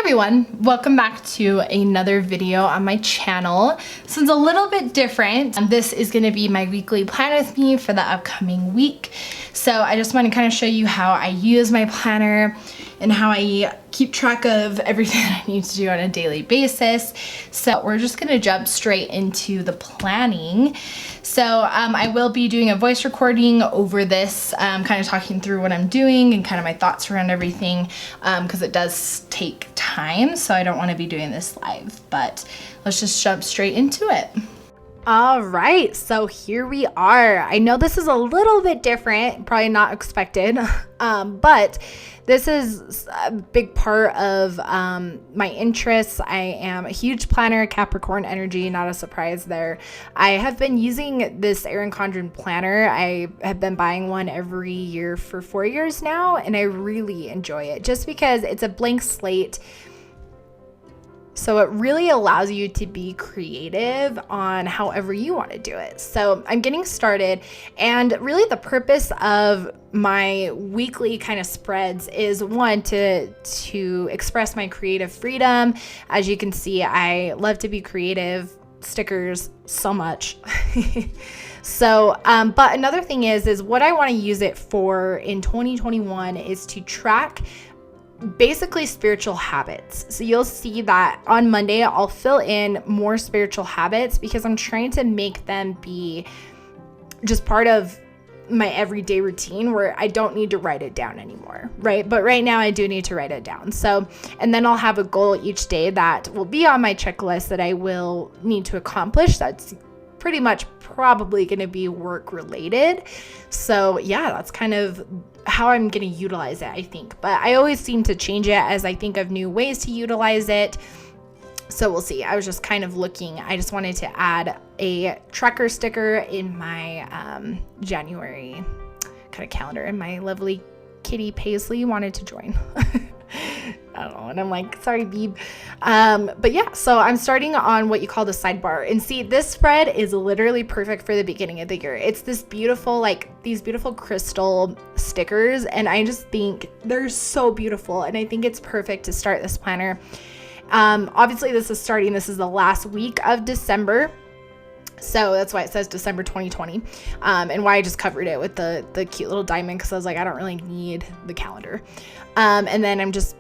everyone, welcome back to another video on my channel. This is a little bit different. This is going to be my weekly plan with me for the upcoming week. So I just want to kind of show you how I use my planner and how I keep track of everything I need to do on a daily basis. So we're just going to jump straight into the planning. So I will be doing a voice recording over this, kind of talking through what I'm doing and kind of my thoughts around everything, because it does take time. So I don't want to be doing this live, but let's just jump straight into it. All right, so here we are. I know this is a little bit different, probably not expected, but this is a big part of my interests. I am a huge planner, Capricorn energy, not a surprise there. I have been using this Erin Condren planner. I have been buying one every year for 4 years now, and I really enjoy it just because it's a blank slate. So it really allows you to be creative on however you want to do it. So I'm getting started, and really the purpose of my weekly kind of spreads is one, to express my creative freedom. As you can see, I love to be creative, stickers so much. So, but another thing is what I want to use it for in 2021 is to track basically spiritual habits. So you'll see that on Monday, I'll fill in more spiritual habits because I'm trying to make them be just part of my everyday routine where I don't need to write it down anymore, right? But right now I do need to write it down. So, and then I'll have a goal each day that will be on my checklist that I will need to accomplish. That's pretty much probably going to be work related. So yeah, that's kind of how I'm going to utilize it, I think. But I always seem to change it as I think of new ways to utilize it. So we'll see. I was just kind of looking. I just wanted to add a tracker sticker in my January kind of calendar, and my lovely kitty Paisley wanted to join. I don't know. And I'm like, sorry, Beeb. But yeah, so I'm starting on what you call the sidebar. And see, this spread is literally perfect for the beginning of the year. It's this beautiful, like these beautiful crystal stickers. And I just think they're so beautiful. And I think it's perfect to start this planner. Obviously, this is the last week of December. So that's why it says December 2020, and why I just covered it with the cute little diamond, because I was like, I don't really need the calendar. And then I'm just,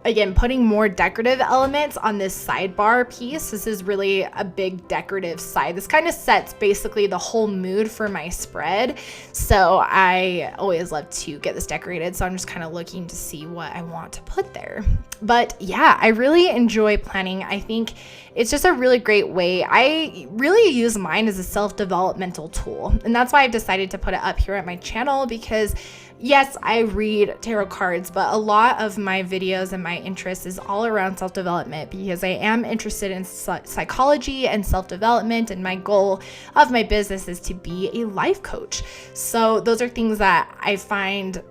again, putting more decorative elements on this sidebar piece. This is really a big decorative side. This kind of sets basically the whole mood for my spread. So I always love to get this decorated. So I'm just kind of looking to see what I want to put there. But yeah, I really enjoy planning. I think it's just a really great way. I really use mine as a self-developmental tool. And that's why I've decided to put it up here at my channel, because yes, I read tarot cards, but a lot of my videos and my interest is all around self-development, because I am interested in psychology and self-development, and my goal of my business is to be a life coach. So those are things that I find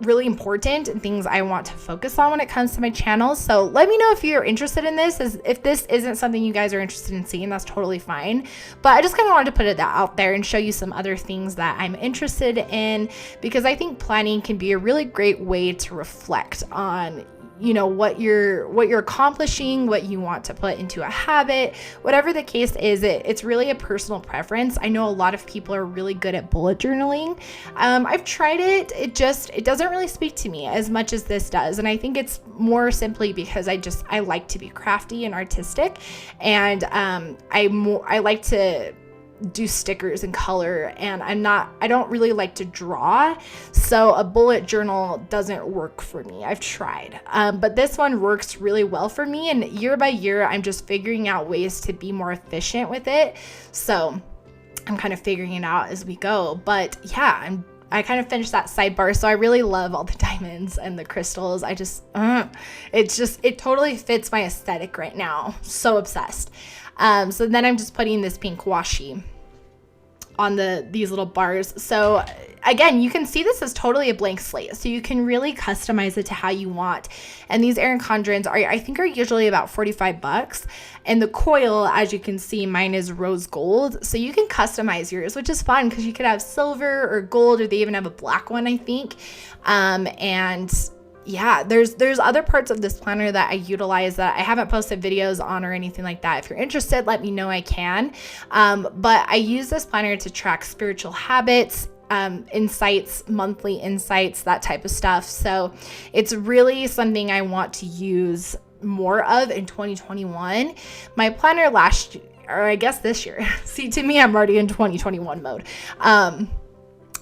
really important and things I want to focus on when it comes to my channel. So let me know if you're interested in this. If this isn't something you guys are interested in seeing, that's totally fine. But I just kind of wanted to put it out there and show you some other things that I'm interested in, because I think planning can be a really great way to reflect on, you know, what you're accomplishing, what you want to put into a habit, whatever the case is. It's really a personal preference. I know a lot of people are really good at bullet journaling. I've tried it. It doesn't really speak to me as much as this does. And I think it's more simply because I like to be crafty and artistic. And I like to do stickers and color, and I don't really like to draw, so a bullet journal doesn't work for me. I've tried, but this one works really well for me, and year by year I'm just figuring out ways to be more efficient with it. So I'm kind of figuring it out as we go. But yeah, I kind of finished that sidebar, so I really love all the diamonds and the crystals. It totally fits my aesthetic right now. So obsessed. So then I'm just putting this pink washi on these little bars. So again, you can see this is totally a blank slate, so you can really customize it to how you want. And these Erin Condrens I think are usually about $45. And the coil, as you can see, mine is rose gold, so you can customize yours, which is fun because you could have silver or gold, or they even have a black one, I think. And yeah, there's other parts of this planner that I utilize that I haven't posted videos on or anything like that. If you're interested, let me know, I can. But I use this planner to track spiritual habits, insights, monthly insights, that type of stuff. So it's really something I want to use more of in 2021. My planner last year, or I guess this year, see, to me, I'm already in 2021 mode.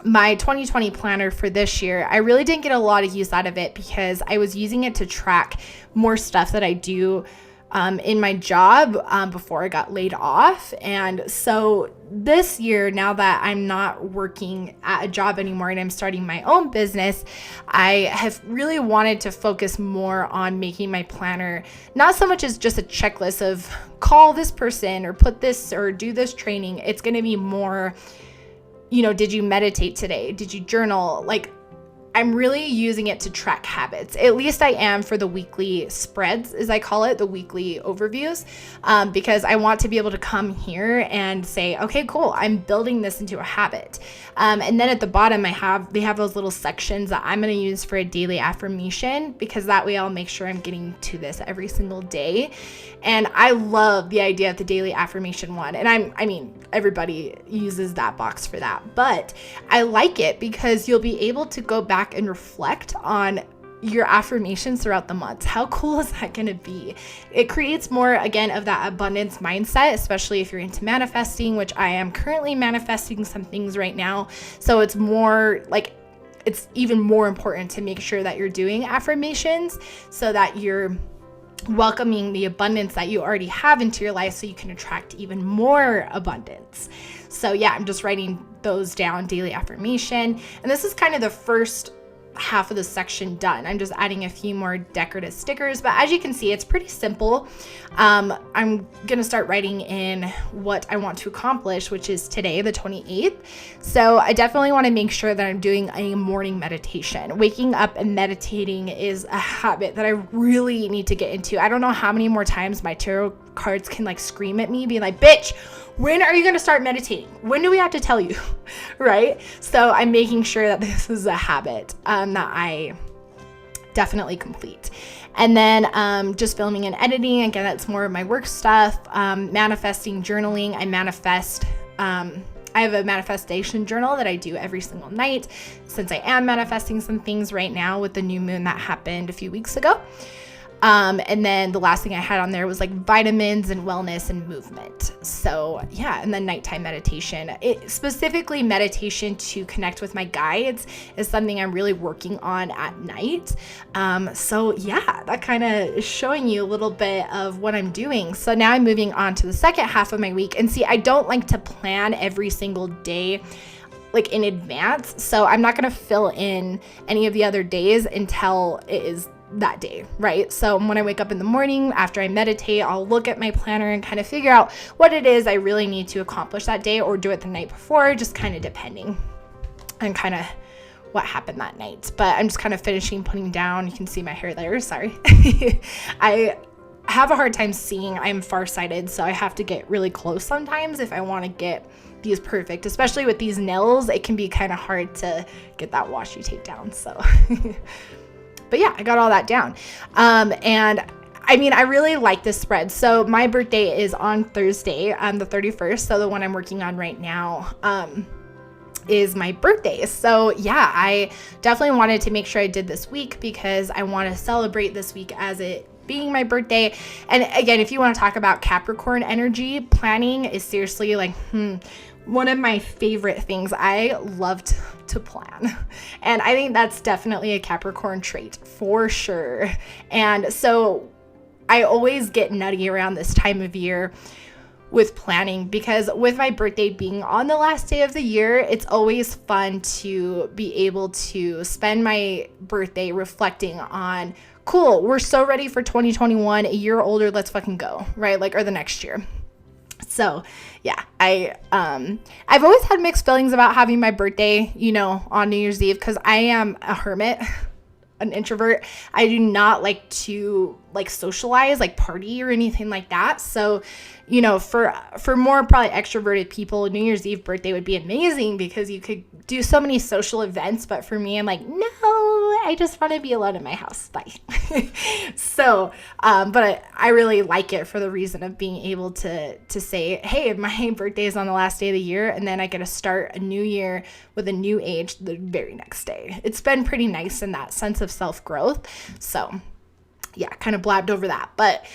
My 2020 planner for this year, I really didn't get a lot of use out of it because I was using it to track more stuff that I do in my job before I got laid off. And so this year, now that I'm not working at a job anymore and I'm starting my own business, I have really wanted to focus more on making my planner not so much as just a checklist of call this person or put this or do this training. It's going to be more, you know, did you meditate today? Did you journal? Like, I'm really using it to track habits. At least I am for the weekly spreads, as I call it, the weekly overviews, because I want to be able to come here and say, okay, cool, I'm building this into a habit. And then at the bottom, they have those little sections that I'm going to use for a daily affirmation, because that way I'll make sure I'm getting to this every single day. And I love the idea of the daily affirmation one. And I mean, everybody uses that box for that, but I like it because you'll be able to go back and reflect on your affirmations throughout the month. How cool is that going to be? It creates more, again, of that abundance mindset, especially if you're into manifesting, which I am currently manifesting some things right now. So it's more like, it's even more important to make sure that you're doing affirmations so that you're welcoming the abundance that you already have into your life so you can attract even more abundance. So yeah, I'm just writing those down, daily affirmation. And this is kind of the first half of the section done. I'm just adding a few more decorative stickers, but as you can see, it's pretty simple. I'm gonna start writing in what I want to accomplish, which is today, the 28th. So I definitely want to make sure that I'm doing a morning meditation. Waking up and meditating is a habit that I really need to get into. I don't know how many more times my tarot cards can like scream at me, be like, bitch, when are you going to start meditating? When do we have to tell you? Right? So I'm making sure that this is a habit that I definitely complete. And then just filming and editing. Again, that's more of my work stuff. Manifesting, journaling. I have a manifestation journal that I do every single night, since I am manifesting some things right now with the new moon that happened a few weeks ago. And then the last thing I had on there was like vitamins and wellness and movement. So yeah, and then nighttime meditation. Specifically meditation to connect with my guides is something I'm really working on at night. So yeah, that kind of is showing you a little bit of what I'm doing. So now I'm moving on to the second half of my week. And see, I don't like to plan every single day like in advance. So I'm not going to fill in any of the other days until it is that day, right? So when I wake up in the morning after I meditate, I'll look at my planner and kind of figure out what it is I really need to accomplish that day, or do it the night before, just kind of depending on kind of what happened that night. But I'm just kind of finishing putting down. You can see my hair there, sorry. I have a hard time seeing. I'm farsighted, so I have to get really close sometimes if I want to get these perfect, especially with these nails. It can be kind of hard to get that washi tape down, so but yeah, I got all that down. And I mean, I really like this spread. So my birthday is on Thursday, the 31st. So the one I'm working on right now is my birthday. So yeah, I definitely wanted to make sure I did this week because I want to celebrate this week as it being my birthday. And again, if you want to talk about Capricorn energy, planning is seriously like, one of my favorite things. I love to plan. And I think that's definitely a Capricorn trait for sure. And so I always get nutty around this time of year with planning, because with my birthday being on the last day of the year, it's always fun to be able to spend my birthday reflecting on, cool, we're so ready for 2021, a year older, let's fucking go, right? Like, or the next year. So yeah, I've always had mixed feelings about having my birthday, you know, on New Year's Eve, because I am a hermit, an introvert. I do not like to like socialize, like party or anything like that. So, you know, for more probably extroverted people, New Year's Eve birthday would be amazing because you could do so many social events. But for me, I'm like, no, I just want to be alone in my house. Bye. So, but I really like it for the reason of being able to say, hey, my birthday is on the last day of the year, and then I get to start a new year with a new age the very next day. It's been pretty nice in that sense of self-growth. So yeah, kind of blabbed over that. But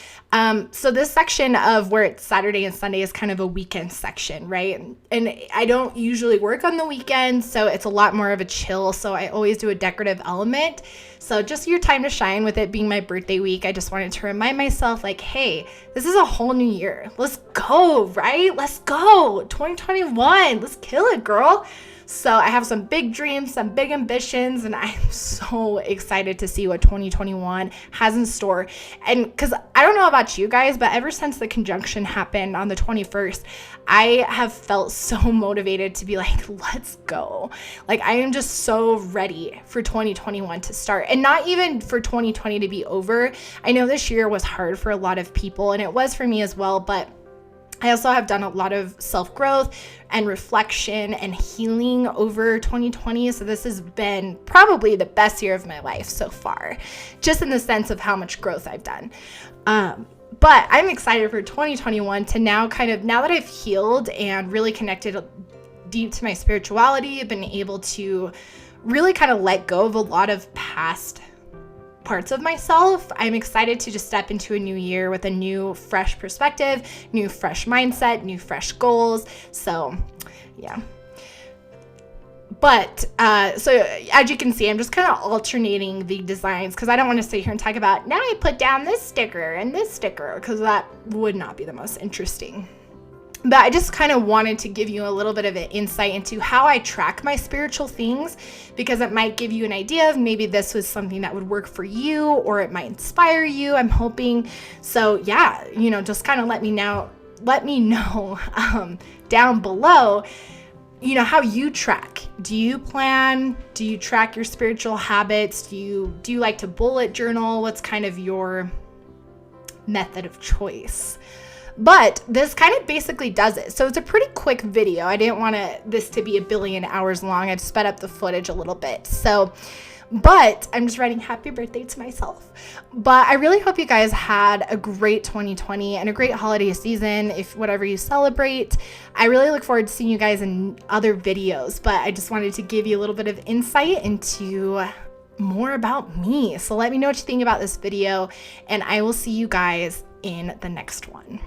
so this section of where it's Saturday and Sunday is kind of a weekend section, right? And I don't usually work on the weekends, so it's a lot more of a chill. So I always do a decorative element. So just your time to shine with it being my birthday week. I just wanted to remind myself like, hey, this is a whole new year. Let's go, right? Let's go. 2021. Let's kill it, girl. So I have some big dreams, some big ambitions, and I'm so excited to see what 2021 has in store. And because I don't know about you guys, but ever since the conjunction happened on the 21st, I have felt so motivated to be like, let's go. Like, I am just so ready for 2021 to start, and not even for 2020 to be over. I know this year was hard for a lot of people, and it was for me as well, but I also have done a lot of self-growth and reflection and healing over 2020. So this has been probably the best year of my life so far, just in the sense of how much growth I've done. But I'm excited for 2021 to now now that I've healed and really connected deep to my spirituality, I've been able to really kind of let go of a lot of past parts of myself. I'm excited to just step into a new year with a new fresh perspective, new fresh mindset, new fresh goals. So yeah. But so as you can see, I'm just kind of alternating the designs because I don't want to sit here and talk about, now I put down this sticker and this sticker, because that would not be the most interesting. But I just kind of wanted to give you a little bit of an insight into how I track my spiritual things, because it might give you an idea of maybe this was something that would work for you, or it might inspire you, I'm hoping. So yeah, just kind of let me know down below, how you track. Do you plan? Do you track your spiritual habits? Do you like to bullet journal? What's kind of your method of choice? But this kind of basically does it. So it's a pretty quick video. I didn't want this to be a billion hours long. I've sped up the footage a little bit. But I'm just writing happy birthday to myself. But I really hope you guys had a great 2020 and a great holiday season, if whatever you celebrate. I really look forward to seeing you guys in other videos, but I just wanted to give you a little bit of insight into more about me. So let me know what you think about this video, and I will see you guys in the next one.